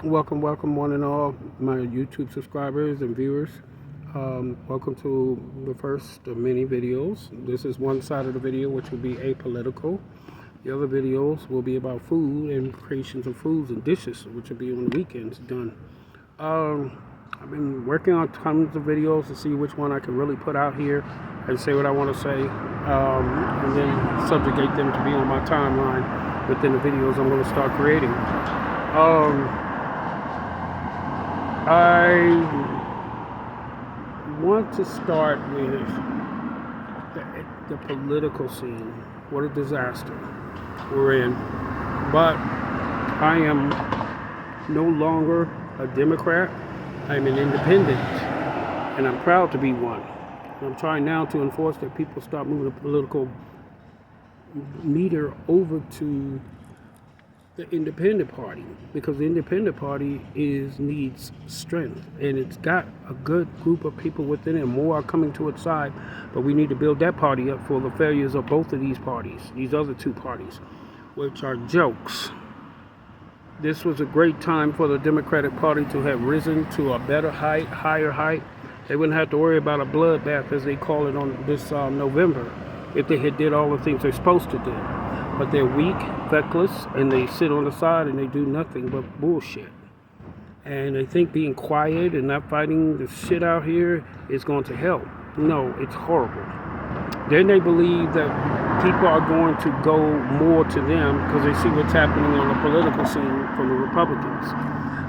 Welcome, one and all, my YouTube subscribers and viewers. Welcome to the first of many videos. This is one side of the video, which will be apolitical. The other videos will be about food and creations of foods and dishes, which will be on the weekends done. I've been working on tons of videos to see which one I can really put out here and say what I want to say, and then subjugate them to be on my timeline within the videos I'm going to start creating. I want to start with the political scene. What a disaster we're in. But I am no longer a Democrat. I'm an independent, and I'm proud to be one. And I'm trying now to enforce that people start moving the political meter over to the independent party, because the independent party needs strength, and it's got a good group of people within it. More are coming to its side, but we need to build that party up for the failures of both of these parties, these other two parties, which are jokes. This was a great time for the Democratic Party to have risen to a better height, higher height. They wouldn't have to worry about a bloodbath, as they call it, on this November, if they had did all the things they're supposed to do. But they're weak, feckless, and they sit on the side and they do nothing but bullshit. And they think being quiet and not fighting the shit out here is going to help. No, it's horrible. Then they believe that people are going to go more to them because they see what's happening on the political scene from the Republicans.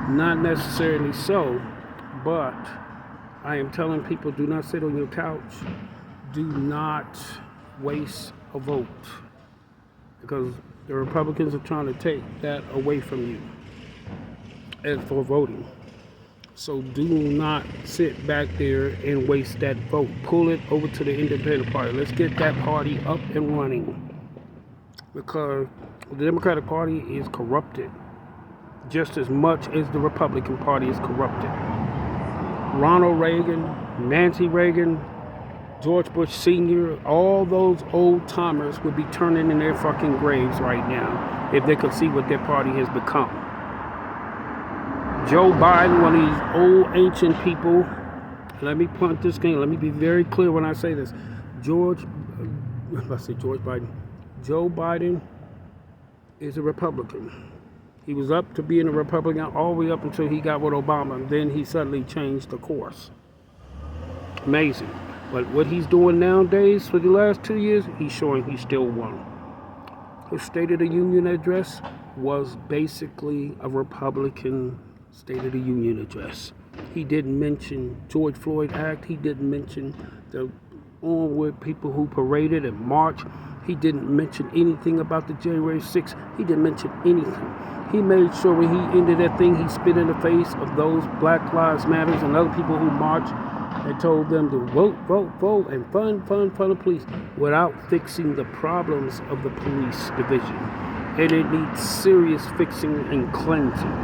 Not necessarily so, but I am telling people, do not sit on your couch. Do not waste a vote, because the Republicans are trying to take that away from you and for voting. So do not sit back there and waste that vote. Pull it over to the independent party. Let's get that party up and running, because the Democratic Party is corrupted just as much as the Republican Party is corrupted. Ronald Reagan, Nancy Reagan, George Bush Sr., all those old timers would be turning in their fucking graves right now if they could see what their party has become. Joe Biden, one of these old ancient people, let me punt this game, let me be very clear when I say this. Joe Biden is a Republican. He was up to being a Republican all the way up until he got with Obama. Then he suddenly changed the course. Amazing. But what he's doing nowadays for the last 2 years, he's showing he still won. His State of the Union address was basically a Republican State of the Union address. He didn't mention George Floyd Act. He didn't mention the onward people who paraded and marched. He didn't mention anything about the January 6th. He didn't mention anything. He made sure when he ended that thing, he spit in the face of those Black Lives Matters and other people who marched and told them to vote, and fund the police, without fixing the problems of the police division. And it needs serious fixing and cleansing.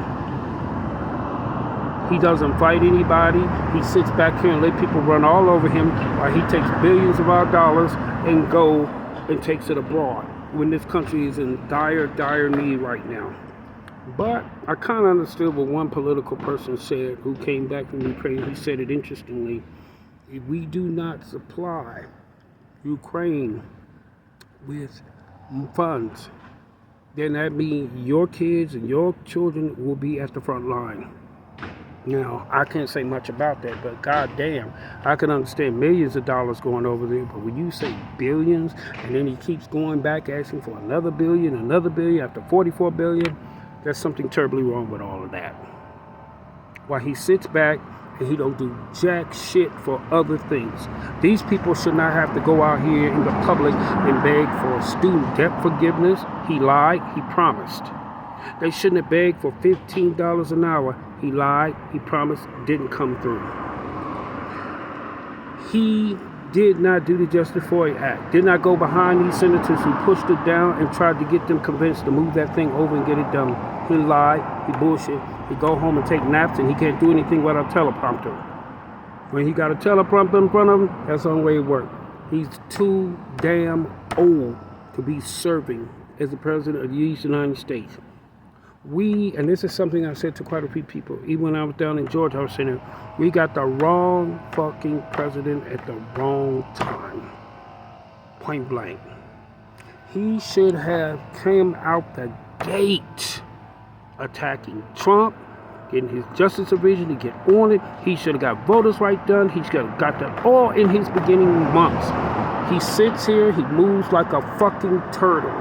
He doesn't fight anybody. He sits back here and let people run all over him while he takes billions of our dollars and go and takes it abroad, when this country is in dire need right now. But I kind of understood what one political person said who came back from Ukraine. He said it interestingly. If we do not supply Ukraine with funds, then that means your kids and your children will be at the front line. Now, I can't say much about that, but goddamn, I can understand millions of dollars going over there. But when you say billions, and then he keeps going back asking for another billion after 44 billion, there's something terribly wrong with all of that. While he sits back and he don't do jack shit for other things. These people should not have to go out here in the public and beg for student debt forgiveness. He lied, he promised. They shouldn't have begged for $15 an hour. He lied, he promised, didn't come through. He did not do the Justice Floyd Act. Did not go behind these senators who pushed it down and tried to get them convinced to move that thing over and get it done. He lied, he bullshit. He go home and take naps, and he can't do anything without a teleprompter. When he got a teleprompter in front of him, that's the only way it worked. He's too damn old to be serving as the President of the United States. And this is something I said to quite a few people, even when I was down in Georgia, I was saying, we got the wrong fucking president at the wrong time. Point blank. He should have come out the gate attacking Trump, getting his justice division to get on it. He should have got voters' right done. He should have got that all in his beginning months. He sits here, he moves like a fucking turtle.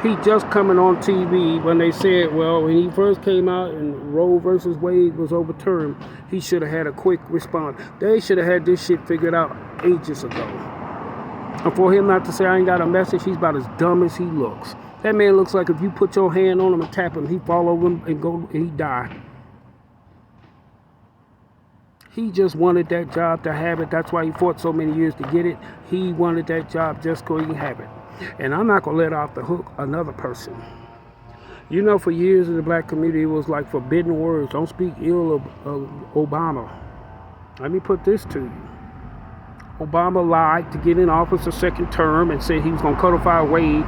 He just coming on TV when they said, well, when he first came out and Roe versus Wade was overturned, he should have had a quick response. They should have had this shit figured out ages ago. And for him not to say I ain't got a message, he's about as dumb as he looks. That man looks like if you put your hand on him and tap him, he fall over him and he die. He just wanted that job to have it. That's why he fought so many years to get it. He wanted that job just so he can have it. And I'm not going to let off the hook another person. You know, for years in the black community, it was like forbidden words. Don't speak ill of Obama. Let me put this to you. Obama lied to get in office a second term and said he was going to codify Wade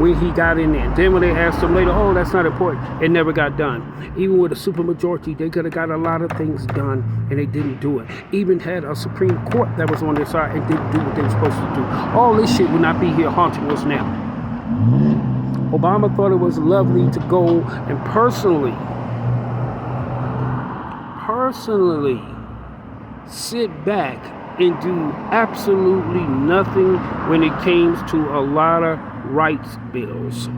when he got in there. Then when they asked him later, oh, that's not important, it never got done. Even with a supermajority, they could have got a lot of things done, and they didn't do it. Even had a Supreme Court that was on their side and didn't do what they were supposed to do. All this shit would not be here haunting us now. Obama thought it was lovely to go and personally sit back and do absolutely nothing when it came to a lot of rights bills.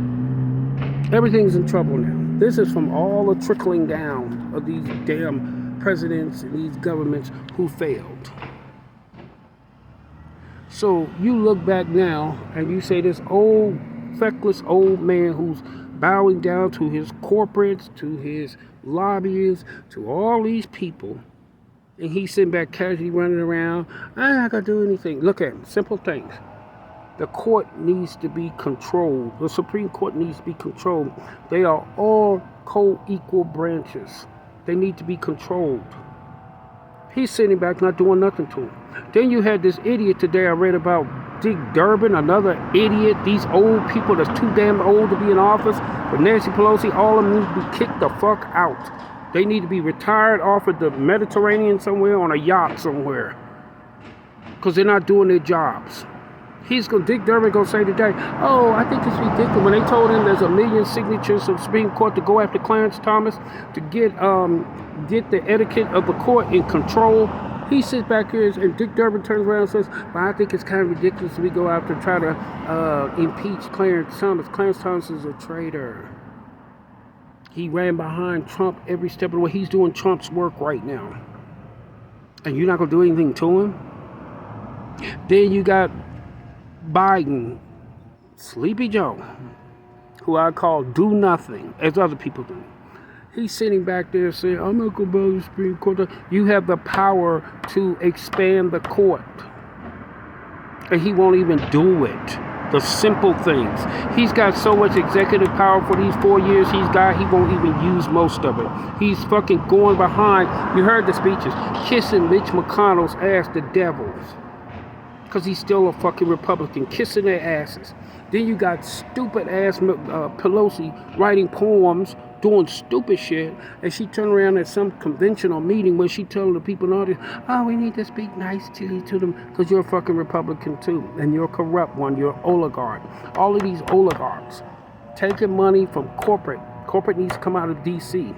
Everything's in trouble now. This is from all the trickling down of these damn presidents and these governments who failed. So you look back now and you say this old, feckless old man who's bowing down to his corporates, to his lobbyists, to all these people, and he's sitting back casually running around. I'm not going to do anything. Look at him. Simple things. The court needs to be controlled. The Supreme Court needs to be controlled. They are all co-equal branches. They need to be controlled. He's sitting back not doing nothing to him. Then you had this idiot today I read about, Dick Durbin, another idiot. These old people that's too damn old to be in office. But Nancy Pelosi, all of them need to be kicked the fuck out. They need to be retired off of the Mediterranean somewhere on a yacht somewhere. Because they're not doing their jobs. Dick Durbin gonna say today, oh, I think it's ridiculous. When they told him there's 1 million signatures of Supreme Court to go after Clarence Thomas to get the etiquette of the court in control, he sits back here and Dick Durbin turns around and says, well, I think it's kind of ridiculous we go after and try to impeach Clarence Thomas. Clarence Thomas is a traitor. He ran behind Trump every step of the way. He's doing Trump's work right now. And you're not going to do anything to him? Then you got Biden, Sleepy Joe, who I call do nothing, as other people do. He's sitting back there saying, I'm not going to bother the Supreme Court. You have the power to expand the court. And he won't even do it. The simple things. He's got so much executive power for these 4 years he won't even use most of it. He's fucking going behind, you heard the speeches, kissing Mitch McConnell's ass, the devils. Because he's still a fucking Republican, kissing their asses. Then you got stupid ass Pelosi writing poems, doing stupid shit, and she turned around at some conventional meeting where she told the people in the audience, oh, we need to speak nice to them because you're a fucking Republican too, and you're a corrupt one, you're an oligarch. All of these oligarchs taking money from corporate. Corporate needs to come out of D.C.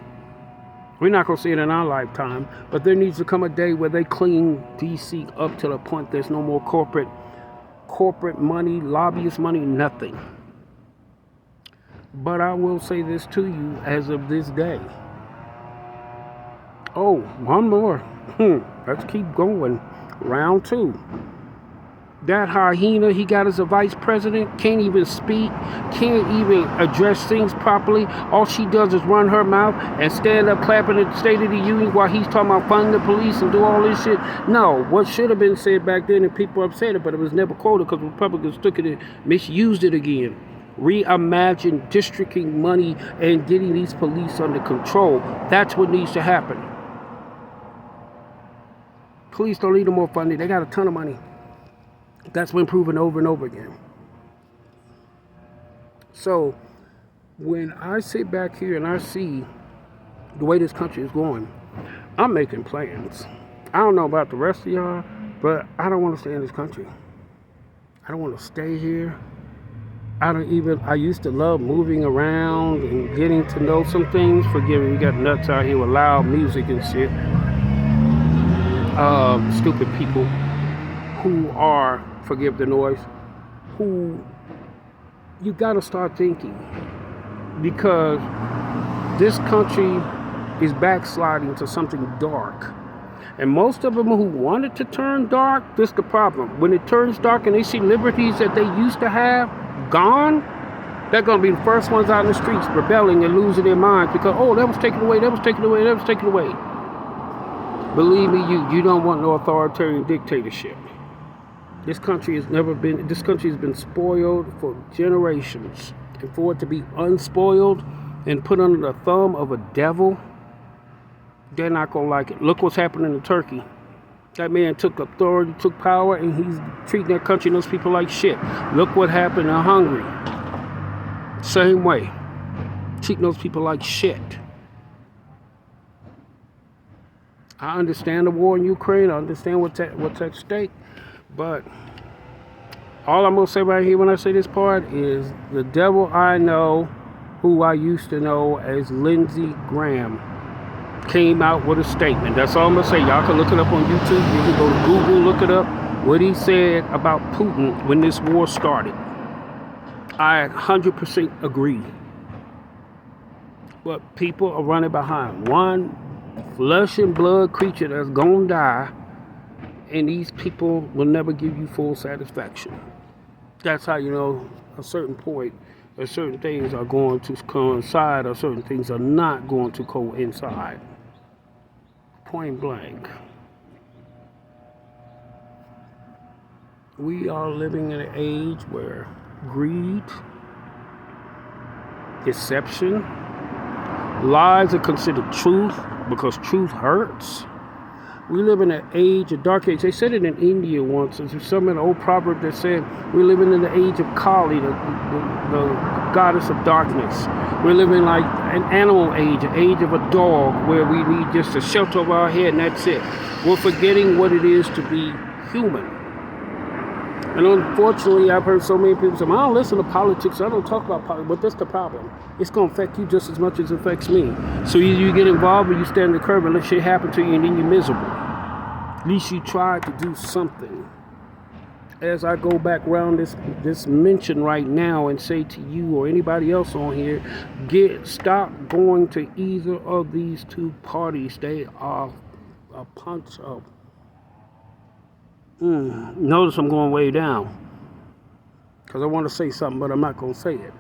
We're not going to see it in our lifetime, but there needs to come a day where they clean D.C. up to the point there's no more corporate money, lobbyist money, nothing. But I will say this to you as of this day. Oh, one more. Let's keep going. Round 2. That hyena he got as a vice president can't even speak, can't even address things properly. All she does is run her mouth and stand up clapping at the State of the Union while he's talking about funding the police and do all this shit. No, what should have been said back then, and people upset it, but it was never quoted because Republicans took it and misused it again. Reimagine districting money and getting these police under control. That's what needs to happen. Police don't need no more funding. They got a ton of money. That's been proven over and over again. So When I sit back here and I see the way this country is going, I'm making plans. I don't know about the rest of y'all, but I don't want to stay in this country. I don't want to stay here. I used to love moving around and getting to know some things. Forgive me, we got nuts out here with loud music and shit. Stupid people who are, forgive the noise, who you got to start thinking, because this country is backsliding to something dark. And most of them who wanted to turn dark, this is the problem. When it turns dark and they see liberties that they used to have gone, they're going to be the first ones out in the streets rebelling and losing their minds because, oh, that was taken away, that was taken away, that was taken away. Believe me, you don't want no authoritarian dictatorship. This country has been spoiled for generations. And for it to be unspoiled and put under the thumb of a devil, they're not going to like it. Look what's happening in Turkey. That man took authority, took power, and he's treating that country and those people like shit. Look what happened in Hungary. Same way. Treating those people like shit. I understand the war in Ukraine. I understand what's at stake. But all I'm going to say right here when I say this part is the devil I know, who I used to know as Lindsey Graham, came out with a statement. That's all I'm going to say. Y'all can look it up on YouTube. You can go to Google, look it up. What he said about Putin when this war started. I 100% agree. But people are running behind one flesh and blood creature that's going to die. And these people will never give you full satisfaction. That's how you know a certain point, or certain things are going to coincide, or certain things are not going to coincide. Point blank. We are living in an age where greed, deception, lies are considered truth because truth hurts. We live in an age, a dark age. They said it in India once. There's some in an old proverb that said, we're living in the age of Kali, the goddess of darkness. We're living like an animal age, an age of a dog, where we need just a shelter over our head and that's it. We're forgetting what it is to be human. And unfortunately, I've heard so many people say, I don't listen to politics, I don't talk about politics, but that's the problem. It's going to affect you just as much as it affects me. So either you get involved or you stand the curb and let shit happen to you and then you're miserable. At least you tried to do something. As I go back around this mention right now and say to you or anybody else on here, stop going to either of these two parties. They are a punch of... Notice I'm going way down. Because I want to say something, but I'm not going to say it.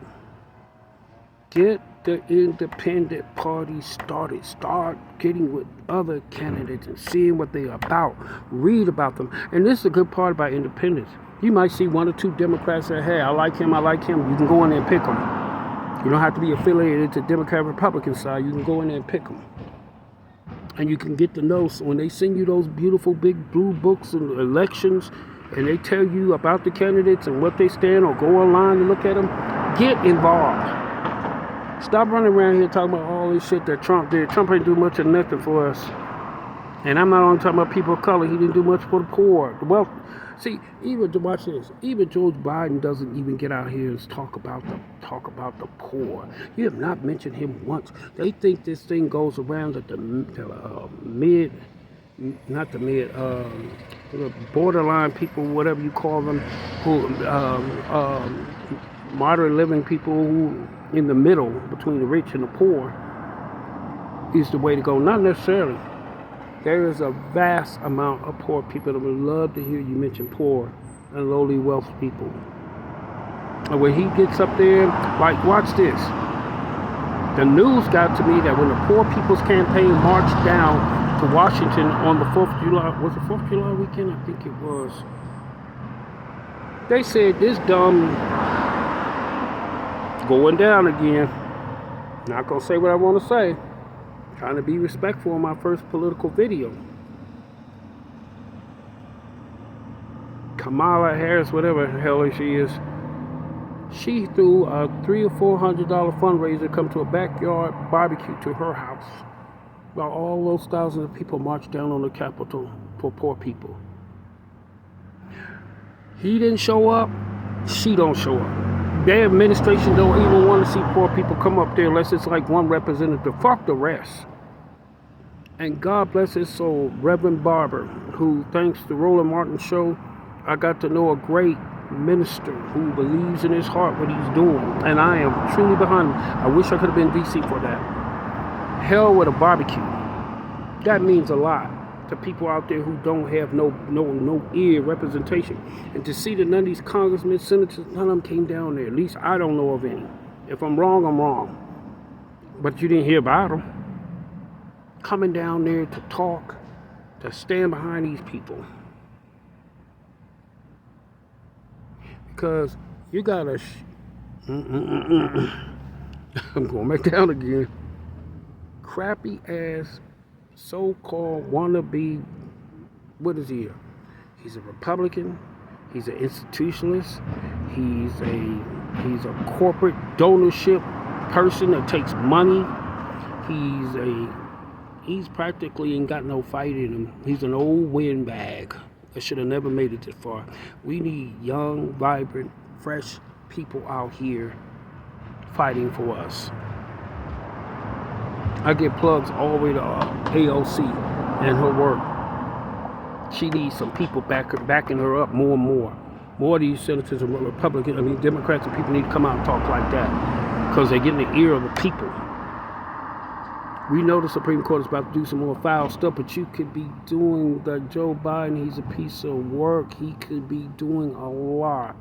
Get the independent party started. Start getting with other candidates and seeing what they're about. Read about them. And this is a good part about independence. You might see one or two Democrats say, hey, I like him. You can go in there and pick them. You don't have to be affiliated to Democrat Republican side. You can go in there and pick them. And you can get to know, so when they send you those beautiful big blue books and elections, and they tell you about the candidates and what they stand, or go online and look at them, get involved. Stop running around here talking about all this shit that Trump did. Trump ain't do much of nothing for us. And I'm not only talking about people of color. He didn't do much for the poor, the wealthy. See, watch this. Even George Biden doesn't even get out here and talk about the poor. You have not mentioned him once. They think this thing goes around at the borderline people, whatever you call them, who moderate living people who in the middle between the rich and the poor is the way to go. Not necessarily. There is a vast amount of poor people that would love to hear you mention poor and lowly wealth people. And when he gets up there, like, watch this. The news got to me that when the Poor People's Campaign marched down to Washington on the 4th of July, was it 4th of July weekend? I think it was. They said this dumb going down again. Not gonna say what I want to say. Trying to be respectful in my first political video. Kamala Harris, whatever the hell she is, She threw a $300 or $400 come to a backyard barbecue to her house, while all those thousands of people marched down on the Capitol for poor people. He didn't show up. She don't show up. Their administration don't even want to see poor people come up there unless it's like one representative. Fuck the rest. And God bless his soul, Reverend Barber, who, thanks to Roland Martin's show, I got to know a great minister who believes in his heart what he's doing. And I am truly behind him. I wish I could have been DC for that. Hell with a barbecue. That means a lot to people out there who don't have no ear representation. And to see that none of these congressmen, senators, none of them came down there. At least I don't know of any. If I'm wrong, I'm wrong. But you didn't hear about them coming down there to talk, to stand behind these people. Because you gotta I'm going back down again. Crappy ass so-called wannabe, what is he? He's a Republican, he's an institutionalist, he's a corporate donorship person that takes money. He's practically ain't got no fight in him. He's an old windbag that should have never made it this far. We need young, vibrant, fresh people out here fighting for us. I get plugs all the way to AOC and her work. She needs some people backing her up more and more. More of these senators and Democrats and people need to come out and talk like that because they get in the ear of the people. We know the Supreme Court is about to do some more foul stuff, but you could be doing the Joe Biden, he's a piece of work. He could be doing a lot.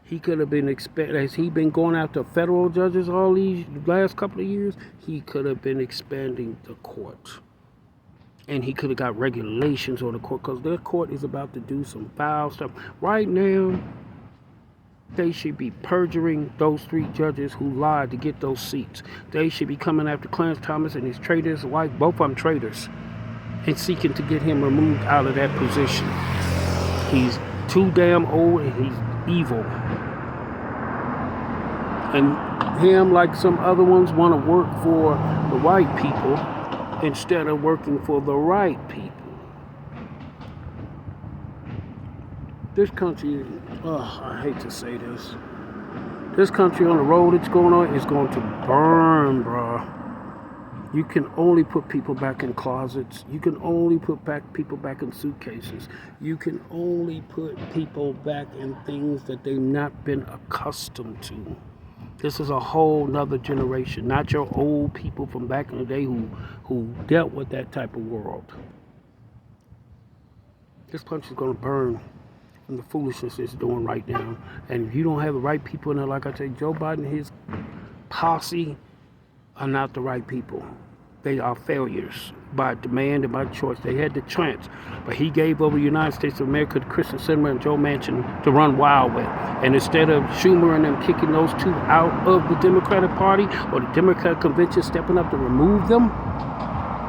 He could have been has he been going after federal judges all these last couple of years? He could have been expanding the court. And he could have got regulations on the court because their court is about to do some foul stuff. Right now, they should be perjuring those 3 judges who lied to get those seats. They should be coming after Clarence Thomas and his traitor's wife, both of them traitors, and seeking to get him removed out of that position. He's too damn old and he's evil. And him, like some other ones, want to work for the white people instead of working for the right people. This country, I hate to say this. This country on the road it's going on is going to burn, bruh. You can only put people back in closets. You can only put people back in suitcases. You can only put people back in things that they've not been accustomed to. This is a whole nother generation, not your old people from back in the day who dealt with that type of world. This country's going to burn from the foolishness it's doing right now. And if you don't have the right people in there, like I said, Joe Biden and his posse are not the right people. They are failures by demand and by choice. They had the chance, but he gave over the United States of America to Kristen Sinema and Joe Manchin to run wild with. And instead of Schumer and them kicking those 2 out of the Democratic Party or the Democratic Convention stepping up to remove them,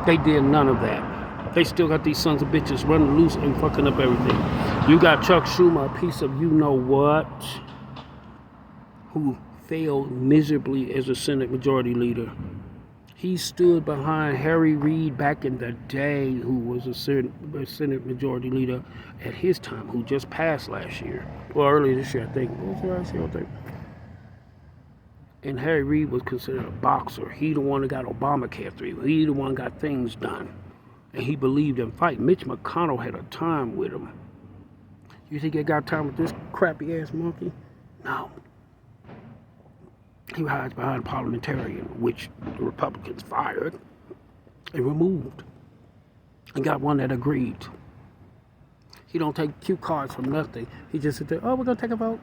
they did none of that. They still got these sons of bitches running loose and fucking up everything. You got Chuck Schumer, a piece of you-know-what, who failed miserably as a Senate Majority Leader. He stood behind Harry Reid back in the day, who was a Senate Majority Leader at his time, who just passed last year. Well, earlier this year, I think. What was last year, I think? And Harry Reid was considered a boxer. He the one that got Obamacare through. He the one got things done. And he believed in fight. Mitch McConnell had a time with him. You think he got time with this crappy ass monkey? No. He hides behind a parliamentarian, which the Republicans fired and removed, and got one that agreed. He don't take cue cards from nothing. He just sit there, we're going to take a vote.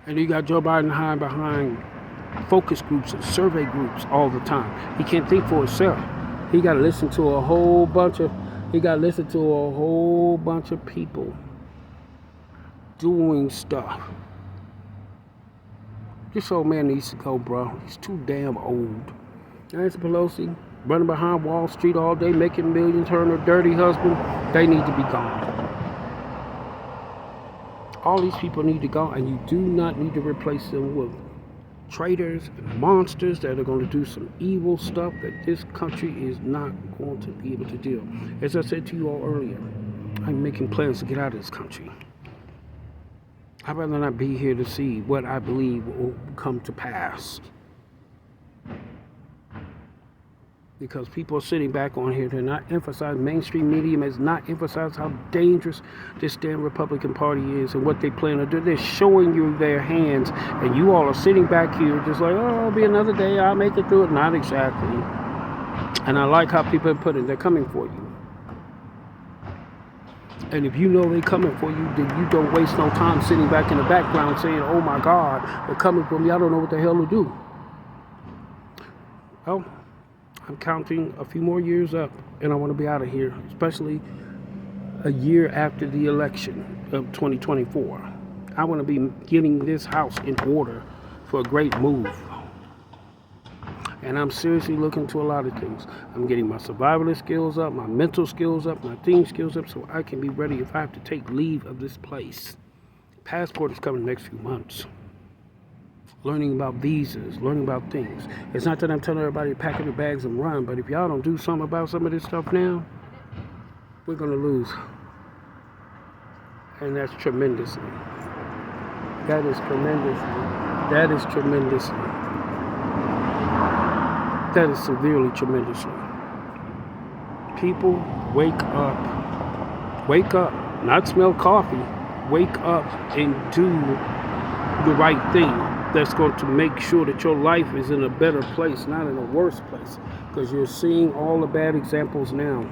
And you got Joe Biden hiding behind focus groups and survey groups all the time. He can't think for himself. He got to listen to a whole bunch of people doing stuff. This old man needs to go, bro. He's too damn old. Nancy Pelosi running behind Wall Street all day, making millions, her and her dirty husband. They need to be gone. All these people need to go, and you do not need to replace them with traitors and monsters that are going to do some evil stuff that this country is not going to be able to deal. As I said to you all earlier, I'm making plans to get out of this country. I'd rather not be here to see what I believe will come to pass. Because people are sitting back on here, they're not emphasizing, mainstream media has not emphasized how dangerous this damn Republican Party is and what they plan to do. They're showing you their hands, and you all are sitting back here just like, oh, it'll be another day, I'll make it through it. Not exactly. And I like how people put it, they're coming for you. And if you know they're coming for you, then you don't waste no time sitting back in the background saying, oh my God, they're coming for me, I don't know what the hell to do. Well, I'm counting a few more years up, and I want to be out of here, especially a year after the election of 2024. I want to be getting this house in order for a great move. And I'm seriously looking to a lot of things. I'm getting my survivalist skills up, my mental skills up, my team skills up, so I can be ready if I have to take leave of this place. Passport is coming next few months. Learning about visas, learning about things. It's not that I'm telling everybody to pack up your bags and run, but if y'all don't do something about some of this stuff now, we're going to lose. And that's tremendously. That is tremendously. That is tremendously. That is severely tremendously. People, wake up. Wake up. Not smell coffee. Wake up and do the right thing. That's going to make sure that your life is in a better place, not in a worse place. Because you're seeing all the bad examples now.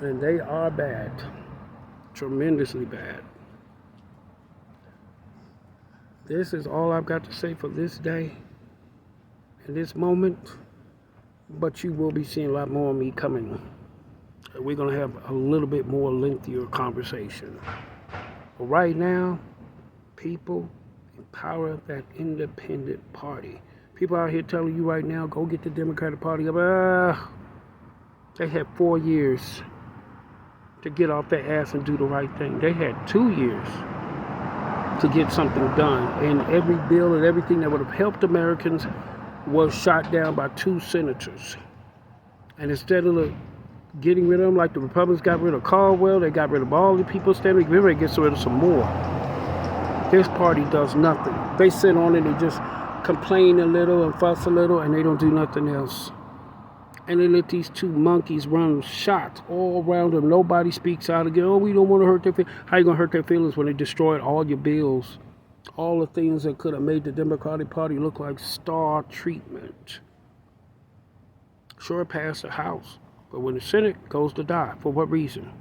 And they are bad. Tremendously bad. This is all I've got to say for this day. In this moment. But you will be seeing a lot more of me coming. We're going to have a little bit more lengthier conversation. But right now, people, empower that independent party. People out here telling you right now, go get the Democratic Party. They had 4 years to get off their ass and do the right thing. They had 2 years to get something done. And every bill and everything that would have helped Americans was shot down by 2 senators. And instead of getting rid of them like the Republicans got rid of Caldwell, they got rid of all the people standing, we're going to get rid of some more. This party does nothing. They sit on it and just complain a little and fuss a little, and they don't do nothing else. And they let these 2 monkeys run shots all around them. Nobody speaks out again. Oh, we don't want to hurt their feelings. How you going to hurt their feelings when they destroyed all your bills? All the things that could have made the Democratic Party look like star treatment. Sure, it passed the House. But when the Senate goes to die, for what reason?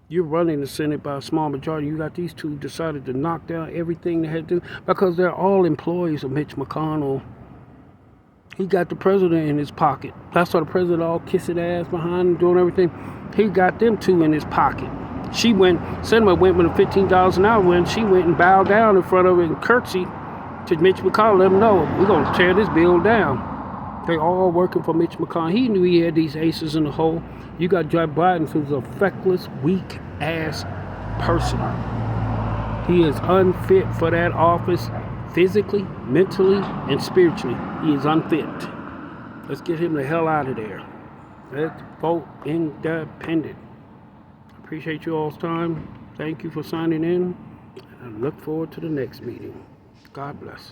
You're running the Senate by a small majority. You got these 2 decided to knock down everything they had to do because they're all employees of Mitch McConnell. He got the president in his pocket. That's why the president all kissing ass behind him, doing everything. He got them 2 in his pocket. Senator went with a $15 an hour when she went and bowed down in front of it and curtsied to Mitch McConnell. Let him know, we're going to tear this bill down. They all working for Mitch McConnell. He knew he had these aces in the hole. You got Joe Biden, who's a feckless, weak-ass person. He is unfit for that office physically, mentally, and spiritually. He is unfit. Let's get him the hell out of there. Let's vote independent. Appreciate you all's time. Thank you for signing in. And I look forward to the next meeting. God bless.